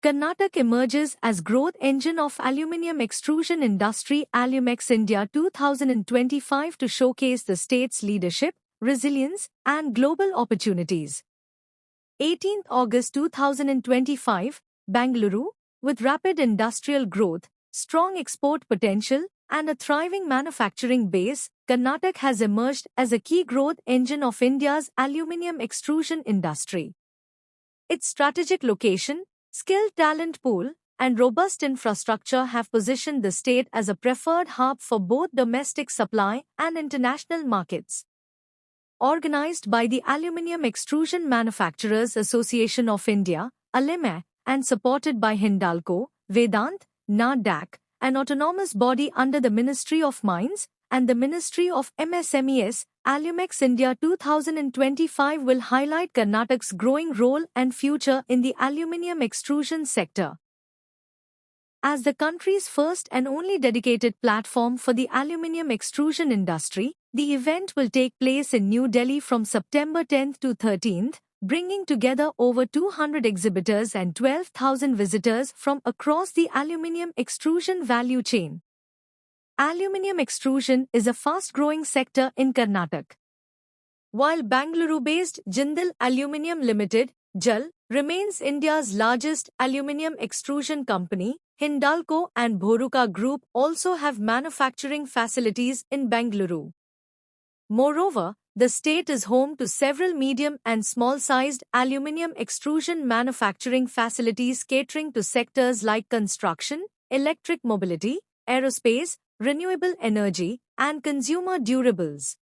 Karnataka emerges as growth engine of aluminium extrusion industry Alumex India 2025 to showcase the state's leadership, resilience, and global opportunities. 18th August 2025, Bangalore, with rapid industrial growth, strong export potential, and a thriving manufacturing base, Karnataka has emerged as a key growth engine of India's aluminium extrusion industry. Its strategic location, skilled talent pool, and robust infrastructure have positioned the state as a preferred hub for both domestic supply and international markets. Organized by the Aluminium Extrusion Manufacturers Association of India, ALEMA, and supported by Hindalco, Vedant, NADAC, an autonomous body under the Ministry of Mines and the Ministry of MSMEs, Alumex India 2025 will highlight Karnataka's growing role and future in the aluminium extrusion sector. As the country's first and only dedicated platform for the aluminium extrusion industry, the event will take place in New Delhi from September 10th to 13th, bringing together over 200 exhibitors and 12,000 visitors from across the aluminium extrusion value chain. Aluminium extrusion is a fast-growing sector in Karnataka. While Bangalore-based Jindal Aluminium Limited, JAL, remains India's largest aluminium extrusion company, Hindalco and Bhoruka Group also have manufacturing facilities in Bangalore. Moreover, the state is home to several medium and small-sized aluminium extrusion manufacturing facilities catering to sectors like construction, electric mobility, aerospace, renewable energy, and consumer durables.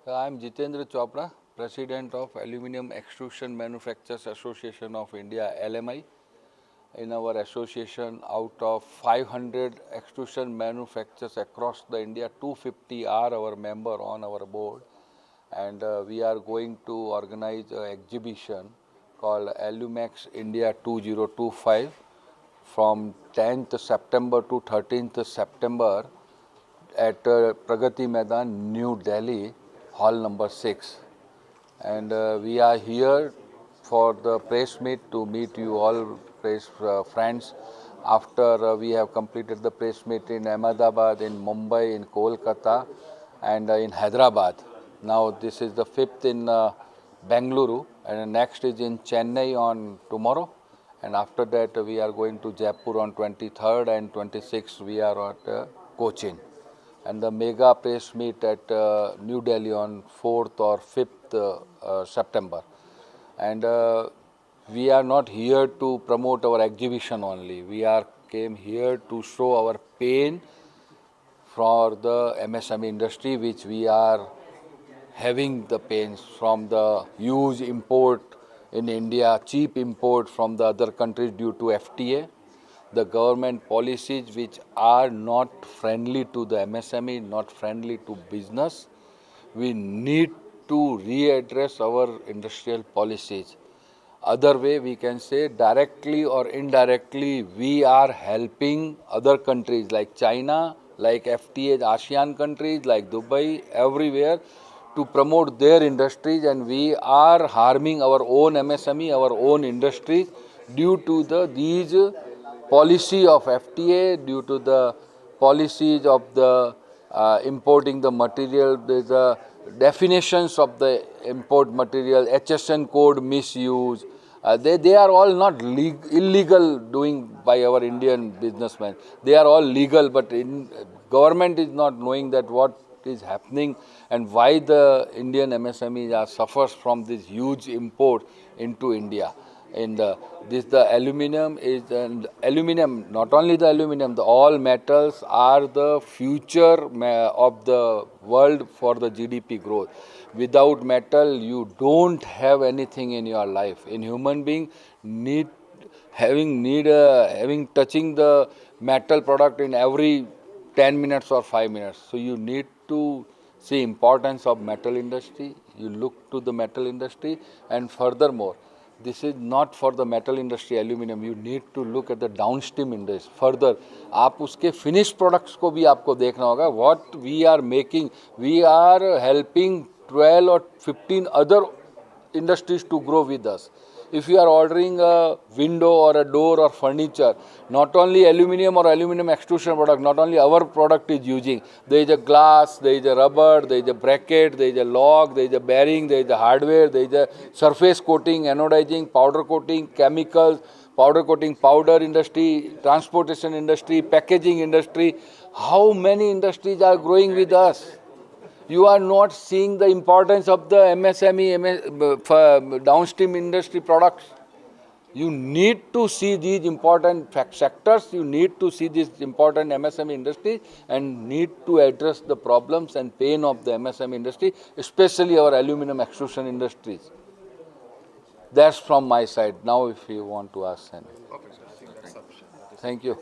I am Jitendra Chopra, President of Aluminium Extrusion Manufacturers Association of India, LMI. In our association, out of 500 extrusion manufacturers across the India, 250 are our member on our board, and we are going to organize an exhibition called Alumex India 2025 from 10th September to 13th September at Pragati Maidan, New Delhi, hall number 6. And we are here for the press meet to meet you all press friends after we have completed the press meet in Ahmedabad, in Mumbai, in Kolkata, and in Hyderabad. Now this is the 5th in Bangalore, and the next is in Chennai on tomorrow, and after that we are going to Jaipur on 23rd, and 26th we are at Cochin, and the mega press meet at New Delhi on 4th or 5th September. And we are not here to promote our exhibition only. We came here to show our pain for the MSME industry, which we are having the pains from the huge import in India, cheap import from the other countries due to FTA, the government policies which are not friendly to the MSME, not friendly to business. We need to readdress our industrial policies. Other way we can say, directly or indirectly, we are helping other countries like China, like FTA, ASEAN countries, like Dubai, everywhere to promote their industries, and we are harming our own MSME, our own industries due to these policy of FTA, due to the policies of the importing the material, the definitions of the import material, HSN code misuse. They are all not illegal doing by our Indian businessmen. They are all legal, but government is not knowing that what is happening and why the Indian MSMEs suffers from this huge import into India. And the aluminum is not only the aluminum, all metals are the future of the world for the GDP growth. Without metal, you don't have anything in your life. In human being, having touching the metal product in every 10 minutes or 5 minutes. So you need to see importance of metal industry. You look to the metal industry, and furthermore, this is not for the metal industry, aluminum. You need to look at the downstream industry. Further, आप उसके finished products को भी आपको देखना होगा. What we are making, we are helping 12 or 15 other industries to grow with us. If you are ordering a window or a door or furniture, not only aluminium or aluminium extrusion product, not only our product is using, there is a glass, there is a rubber, there is a bracket, there is a lock, there is a bearing, there is a hardware, there is a surface coating, anodizing, powder coating, chemicals, powder coating, powder industry, transportation industry, packaging industry. How many industries are growing with us? You are not seeing the importance of the MSME, downstream industry products. You need to see these important sectors, you need to see this important MSME industry and need to address the problems and pain of the MSME industry, especially our aluminum extrusion industries. That's from my side. Now if you want to ask anything. Okay, sir. I think that's sufficient. Thank you.